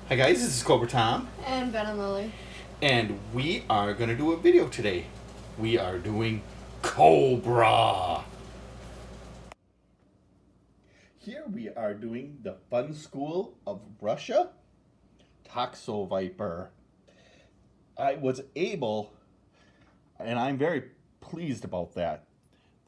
Hi guys, this is Cobra Tom, And Ben and Lily. and we are going to do a video today. We are doing Cobra. Here we are doing the Funskool of Russia, TOXO Viper. I was able, and I'm very pleased about that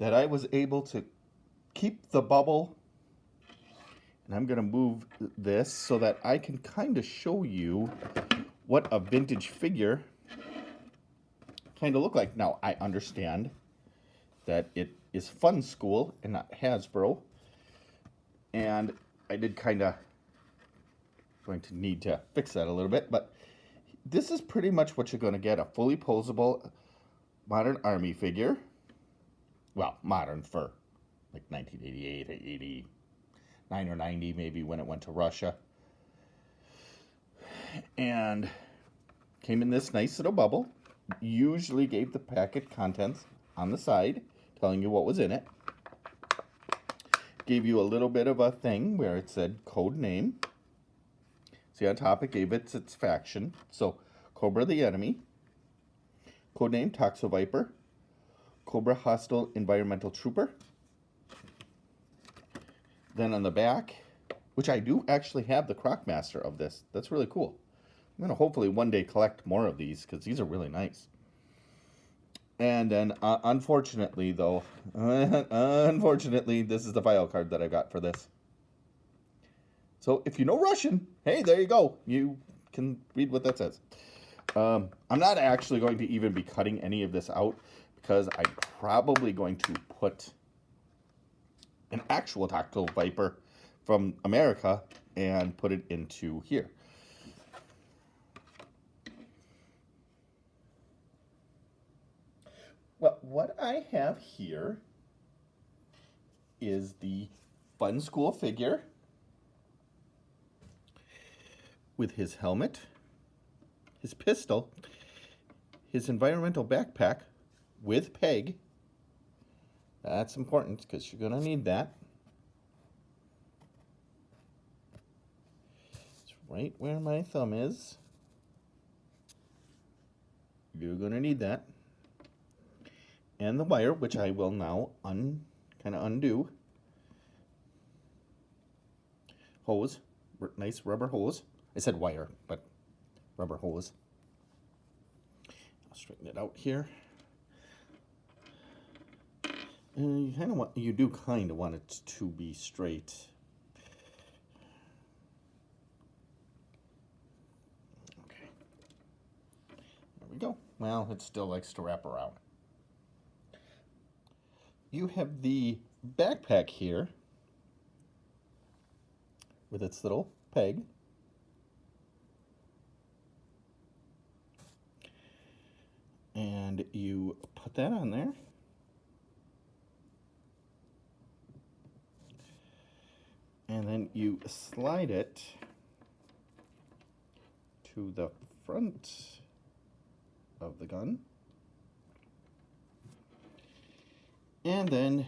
I was able to keep the bubble. And I'm going to move this so that I can kind of show you what a vintage figure kind of look like. Now, I understand that it is Funskool and not Hasbro. And I did kind of going to need to fix that a little bit. But this is pretty much what you're going to get. A fully posable modern army figure. Well, modern for like 1988 or 89 or 90 maybe when it went to Russia. And came in this nice little bubble. Usually gave the packet contents on the side, telling you what was in it. Gave you a little bit of a thing where it said code name. See, on top it gave its faction. So, Cobra the enemy. Code name TOXO Viper. Cobra hostile environmental trooper. Then on the back, which I do actually have the Crocmaster of this. That's really cool. I'm going to hopefully one day collect more of these because these are really nice. And then, unfortunately, though, unfortunately, this is the file card that I got for this. So if you know Russian, hey, there you go. You can read what that says. I'm not actually going to even be cutting any of this out because I'm probably going to put an actual TOXO Viper from America and put it into here. Well, what I have here is the Funskool figure with his helmet, his pistol, his environmental backpack with peg. That's important because you're going to need that. It's right where my thumb is. You're going to need that. And the wire, which I will now kind of undo. Hose, nice rubber hose. I said wire, but rubber hose. I'll straighten it out here. And you do kind of want it to be straight. Okay. There we go. Well, it still likes to wrap around. You have the backpack here with its little peg. And you put that on there. And then you slide it to the front of the gun. And then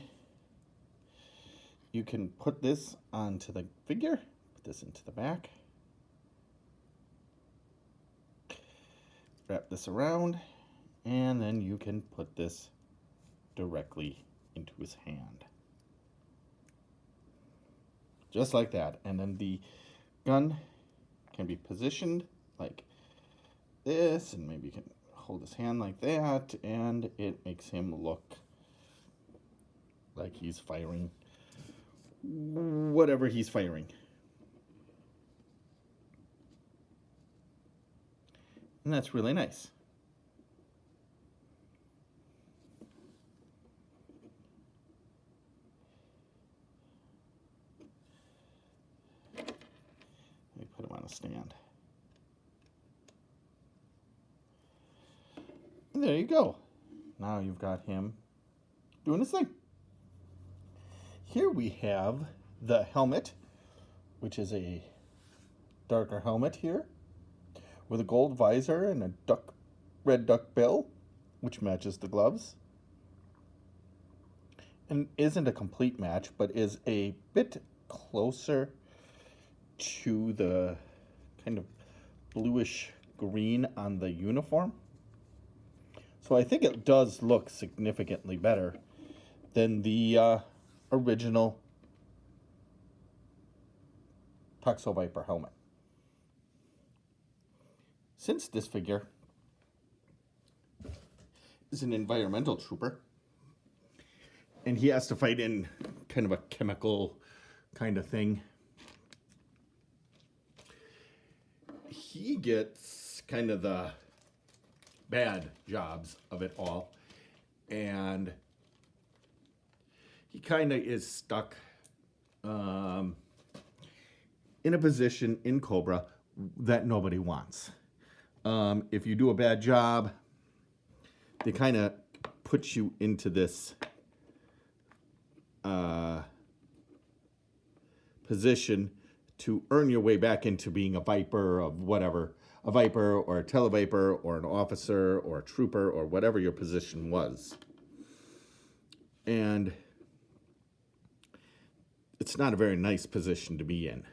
you can put this onto the figure, put this into the back, wrap this around, and then you can put this directly into his hand. Just like that. And then the gun can be positioned like this, and maybe you can hold his hand like that, and it makes him look like he's firing whatever he's firing. And that's really nice. Let me put him on a stand. And there you go. Now you've got him doing his thing. Here we have the helmet, which is a darker helmet here, with a gold visor and a red duck bill, which matches the gloves. And isn't a complete match, but is a bit closer to the kind of bluish green on the uniform. So I think it does look significantly better than the original TOXO Viper helmet. Since this figure is an environmental trooper, and he has to fight in kind of a chemical kind of thing, he gets kind of the bad jobs of it all, and he kind of is stuck in a position in Cobra that nobody wants. If you do a bad job, they kind of put you into this position to earn your way back into being a Viper of whatever, a Viper or a Televiper or an officer or a trooper or whatever your position was. And it's not a very nice position to be in.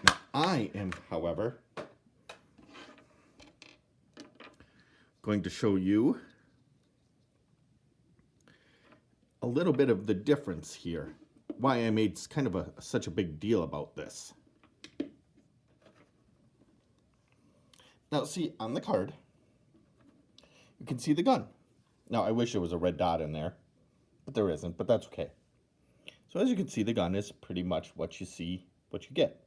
Now, I am, however, going to show you a little bit of the difference here. Why I made kind of such a big deal about this. Now, see, on the card, you can see the gun. Now, I wish there was a red dot in there, but there isn't, but that's okay. So as you can see, the gun is pretty much what you see, what you get.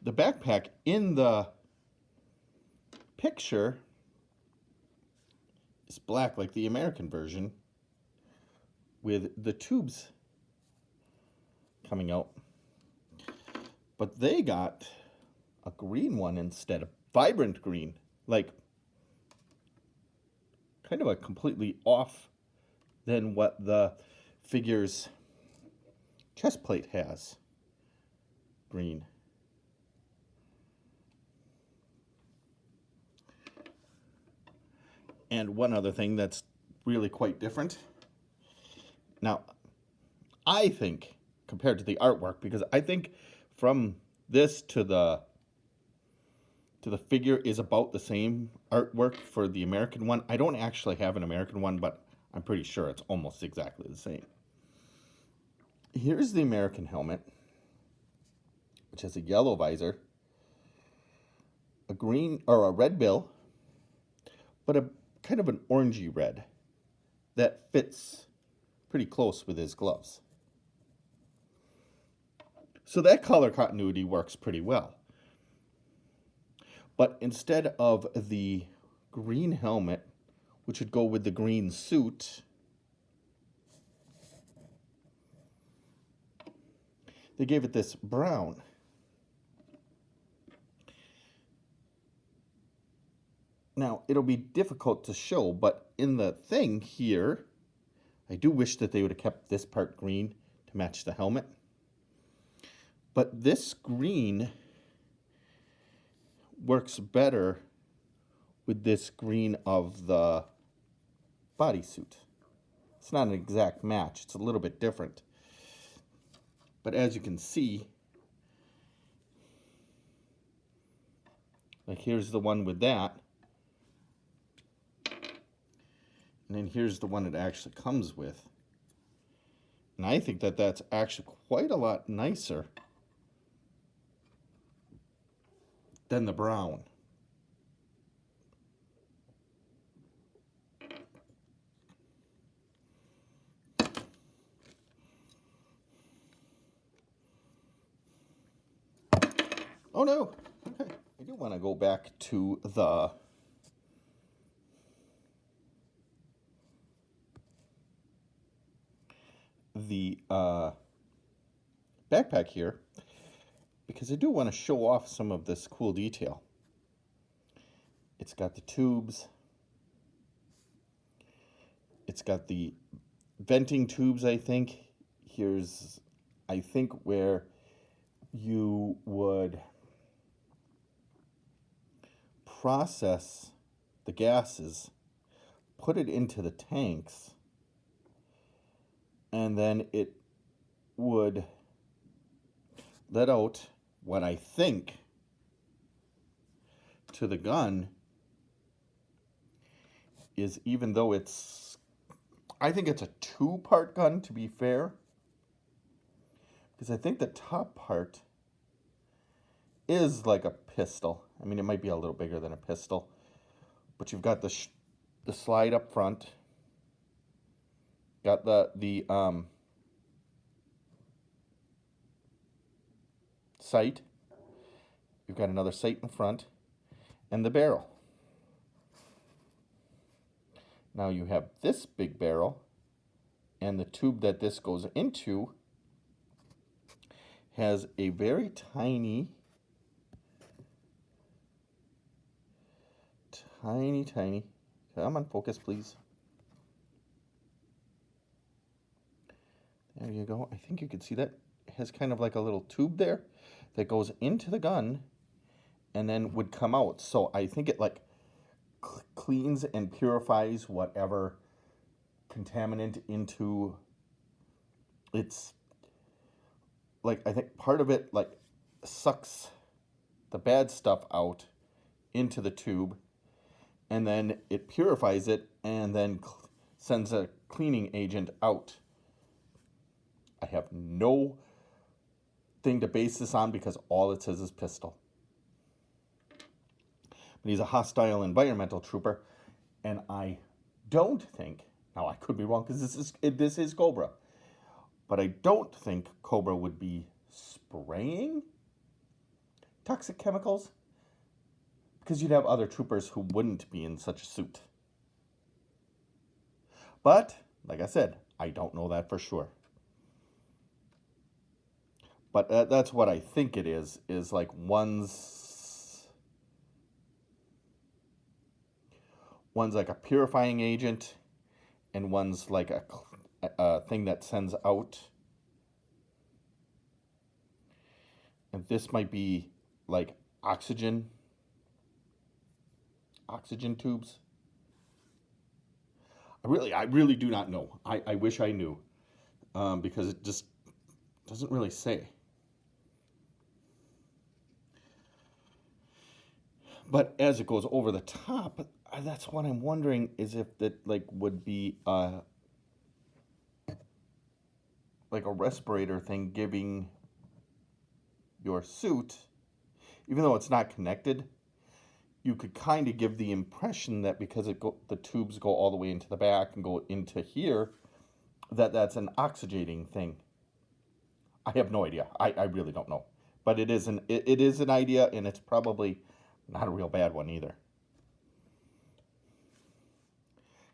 The backpack in the picture is black like the American version, with the tubes coming out. But they got a green one instead, of vibrant green, like kind of a completely off than what the figure's chest plate has. Green. And one other thing that's really quite different. Now, I think, compared to the artwork, because I think from this to the figure is about the same artwork for the American one. I don't actually have an American one, but I'm pretty sure it's almost exactly the same. Here's the American helmet, which has a yellow visor, a green or a red bill, but a kind of an orangey red that fits pretty close with his gloves. So that color continuity works pretty well. But instead of the green helmet, which would go with the green suit, they gave it this brown. Now, it'll be difficult to show, but in the thing here, I do wish that they would have kept this part green to match the helmet. But this green works better with this green of the bodysuit. It's not an exact match. It's a little bit different. But as you can see, like here's the one with that. And then here's the one it actually comes with. And I think that that's actually quite a lot nicer than the brown. Oh no, okay. I do want to go back to the backpack here, because I do want to show off some of this cool detail. It's got the tubes. It's got the venting tubes, I think. Here's, I think, where you would process the gases, put it into the tanks, and then it would let out what I think to the gun is, even though I think it's a 2-part gun, to be fair, because I think the top part is like a pistol. I mean, it might be a little bigger than a pistol, but you've got the slide up front, got the sight, you've got another sight in front, and the barrel. Now you have this big barrel, and the tube that this goes into has a very tiny, come on, focus please. There you go. I think you can see that. It has kind of like a little tube there that goes into the gun and then would come out. So I think it like cleans and purifies whatever contaminant into its, like, I think part of it like sucks the bad stuff out into the tube, and then it purifies it and then sends a cleaning agent out. I have no thing to base this on because all it says is pistol. But he's a hostile environmental trooper, and I don't think, now I could be wrong because this is Cobra, but I don't think Cobra would be spraying toxic chemicals, because you'd have other troopers who wouldn't be in such a suit. But, like I said, I don't know that for sure. But that's what I think it is like one's like a purifying agent, and one's like a thing that sends out. And this might be like oxygen tubes. I really do not know. I wish I knew, because it just doesn't really say. But as it goes over the top, that's what I'm wondering, is if that like would be like a respirator thing giving your suit, even though it's not connected, you could kind of give the impression that because the tubes go all the way into the back and go into here, that's an oxygenating thing. I have no idea. I really don't know. But it is an idea, and it's probably not a real bad one either.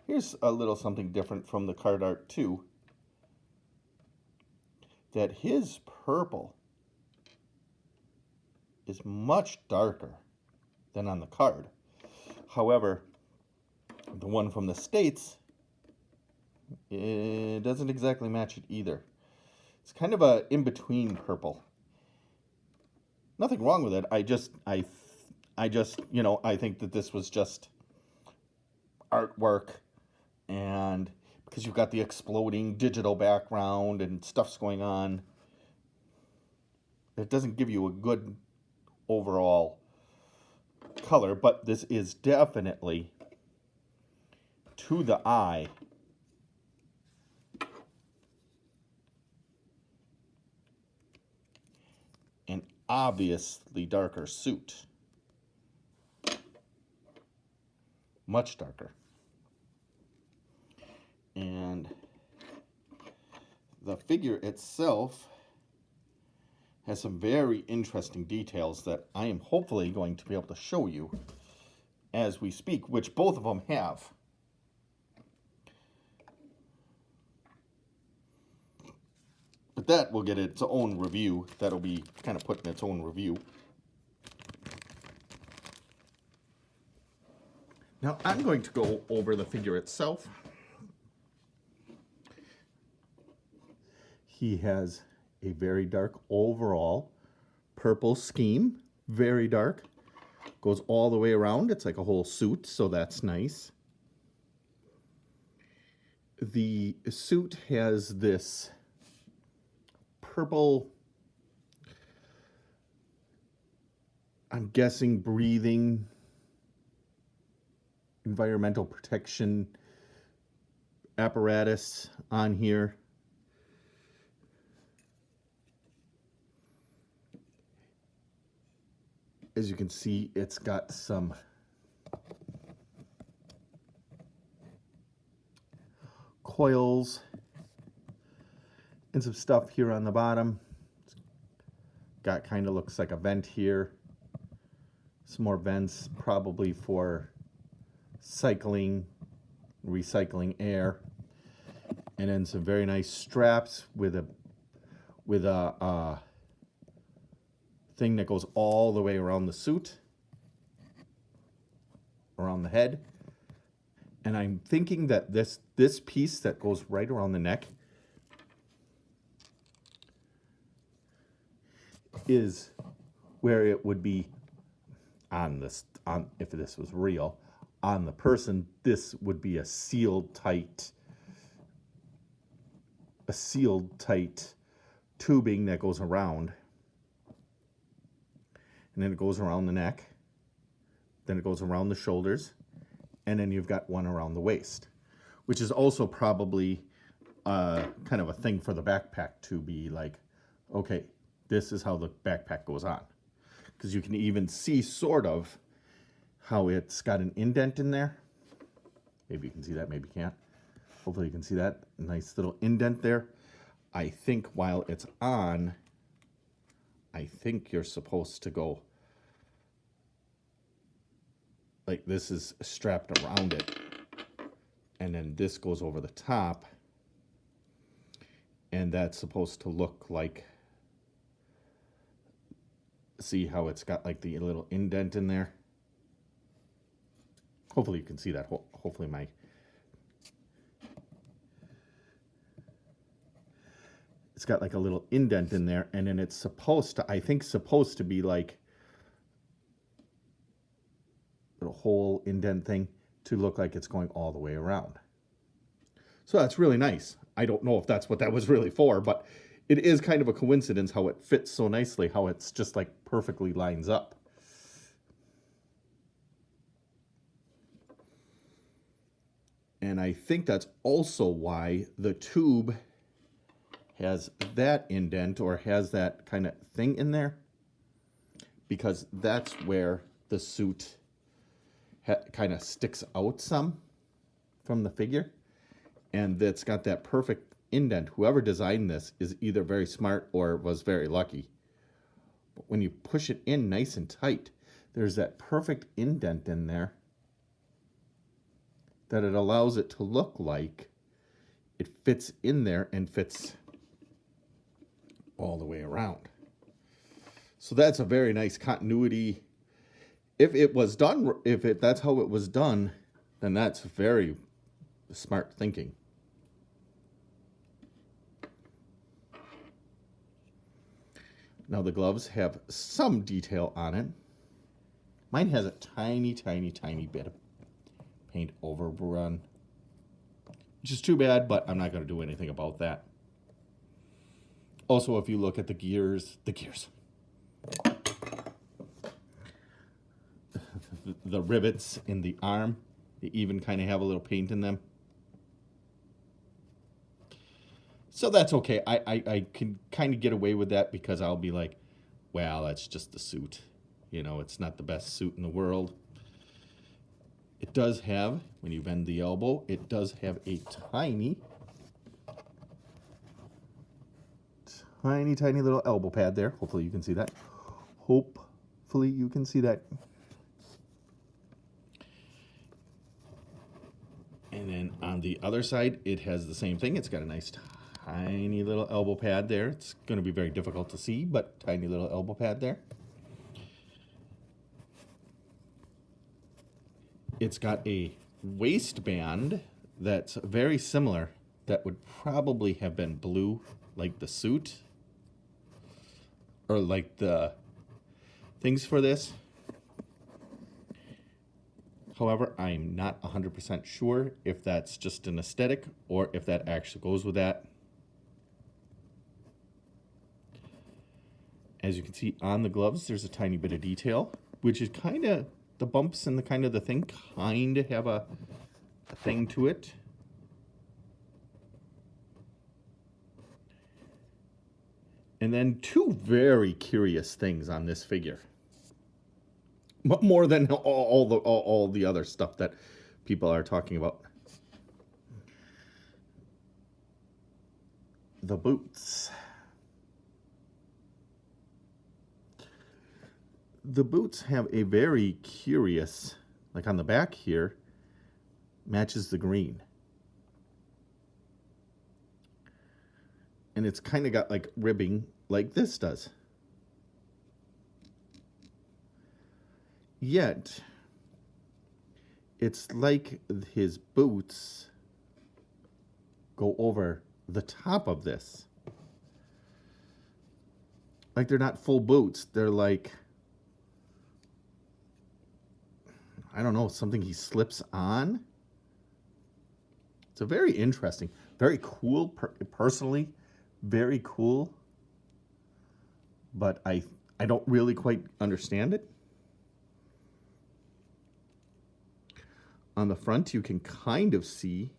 Here's a little something different from the card art too. That his purple is much darker than on the card. However, the one from the States, it doesn't exactly match it either. It's kind of a in-between purple. Nothing wrong with it. I just, I think that this was just artwork, and because you've got the exploding digital background and stuff's going on, it doesn't give you a good overall color, but this is definitely, to the eye, an obviously darker suit. Much darker. And the figure itself has some very interesting details that I am hopefully going to be able to show you as we speak, which both of them have. But that will get its own review. That'll be kind of put in its own review. Now I'm going to go over the figure itself. He has a very dark overall purple scheme, very dark. Goes all the way around. It's like a whole suit, so that's nice. The suit has this purple, I'm guessing breathing, environmental protection apparatus on here. As you can see, it's got some coils and some stuff here on the bottom. It's got kind of looks like a vent here. Some more vents, probably for cycling, recycling air. And then some very nice straps with a thing that goes all the way around the suit, around the head. And I'm thinking that this piece that goes right around the neck is where it would be on this, if this was real, on the person. This would be a sealed tight tubing that goes around, and then it goes around the neck, then it goes around the shoulders, and then you've got one around the waist, which is also probably kind of a thing for the backpack to be like, okay, this is how the backpack goes on. Because you can even see sort of how it's got an indent in there. Maybe you can see that, maybe you can't. Hopefully you can see that nice little indent there. I think while it's on, I think you're supposed to go like this is strapped around it, and then this goes over the top, and that's supposed to look like, see how it's got like the little indent in there? Hopefully you can see that. Hopefully it's got like a little indent in there, and then it's supposed to, I think supposed to be like a whole indent thing to look like it's going all the way around. So that's really nice. I don't know if that's what that was really for, but it is kind of a coincidence how it fits so nicely, how it's just like perfectly lines up. And I think that's also why the tube has that indent, or has that kind of thing in there, because that's where the suit kind of sticks out some from the figure, and it's got that perfect indent. Whoever designed this is either very smart or was very lucky. But when you push it in nice and tight, there's that perfect indent in there that it allows it to look like it fits in there and fits all the way around. So that's a very nice continuity. If it was done, that's how it was done, then that's very smart thinking. Now the gloves have some detail on it. Mine has a tiny, tiny, tiny bit of paint overrun, which is too bad, but I'm not going to do anything about that. Also, if you look at the gears, the rivets in the arm, they even kind of have a little paint in them. So that's okay. I can kind of get away with that, because I'll be like, well, that's just the suit. You know, it's not the best suit in the world. It does have, when you bend the elbow, it does have a tiny, tiny, tiny little elbow pad there. Hopefully you can see that. Hopefully you can see that. And then on the other side, it has the same thing. It's got a nice tiny little elbow pad there. It's going to be very difficult to see, but tiny little elbow pad there. It's got a waistband that's very similar, that would probably have been blue, like the suit, or like the things for this. However, I'm not 100% sure if that's just an aesthetic or if that actually goes with that. As you can see on the gloves, there's a tiny bit of detail, which is kind of the bumps and the kind of the thing kind of have a thing to it. And then two very curious things on this figure. More than all the other stuff that people are talking about. The boots. The boots have a very curious, like on the back here, matches the green. And it's kind of got like ribbing like this does. Yet, it's like his boots go over the top of this. Like they're not full boots. They're like, I don't know, something he slips on. It's a very interesting, very cool, personally, very cool. But I don't really quite understand it. On the front, you can kind of see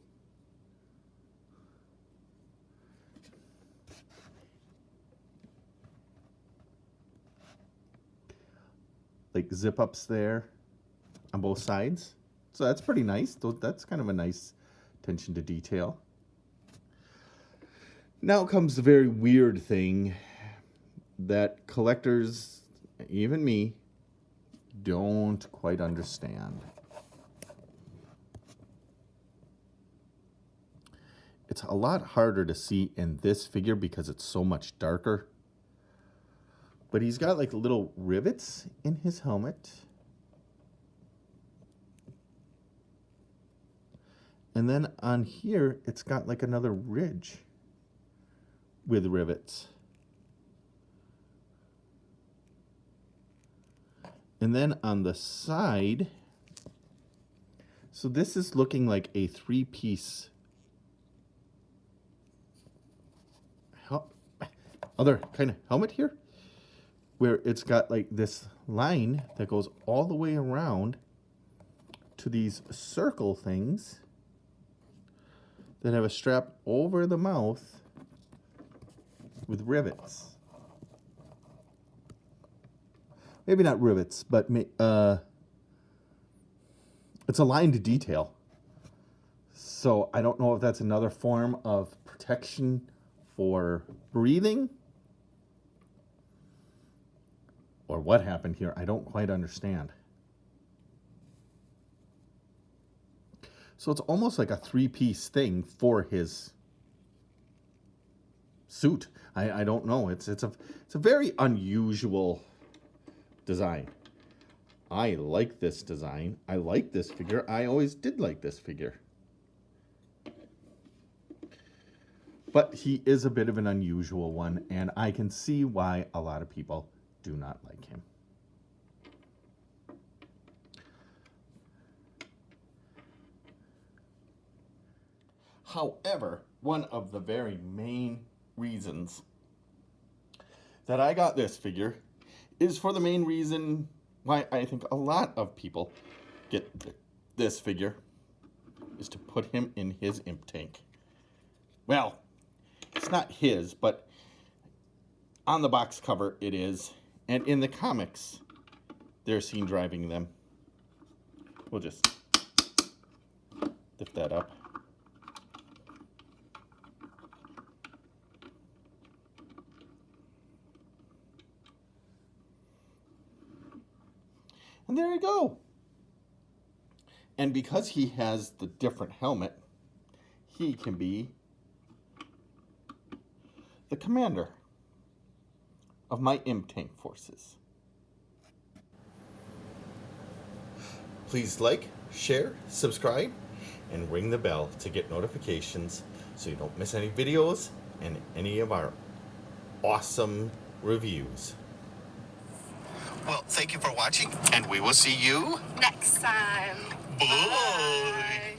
like zip ups there on both sides. So that's pretty nice. That's kind of a nice attention to detail. Now comes the very weird thing that collectors, even me, don't quite understand. It's a lot harder to see in this figure because it's so much darker. But he's got like little rivets in his helmet. And then on here, it's got like another ridge with rivets. And then on the side, so this is looking like a three-piece other kind of helmet here, where it's got like this line that goes all the way around to these circle things that have a strap over the mouth with rivets. Maybe not rivets, but it's a lined detail. So I don't know if that's another form of protection for breathing or what happened here. I don't quite understand. So it's almost like a three-piece thing for his suit. I don't know. It's a very unusual design. I like this design. I like this figure. I always did like this figure. But he is a bit of an unusual one, and I can see why a lot of people do not like him. However, one of the very main reasons that I got this figure is for the main reason why I think a lot of people get this figure, is to put him in his imp tank. Well, it's not his, but on the box cover it is, and in the comics they're seen driving them. We'll just lift that up. And there you go. And because he has the different helmet, he can be the commander of my imp tank forces. Please like, share, subscribe, and ring the bell to get notifications so you don't miss any videos and any of our awesome reviews. Well, thank you for watching, and we will see you next time. Bye.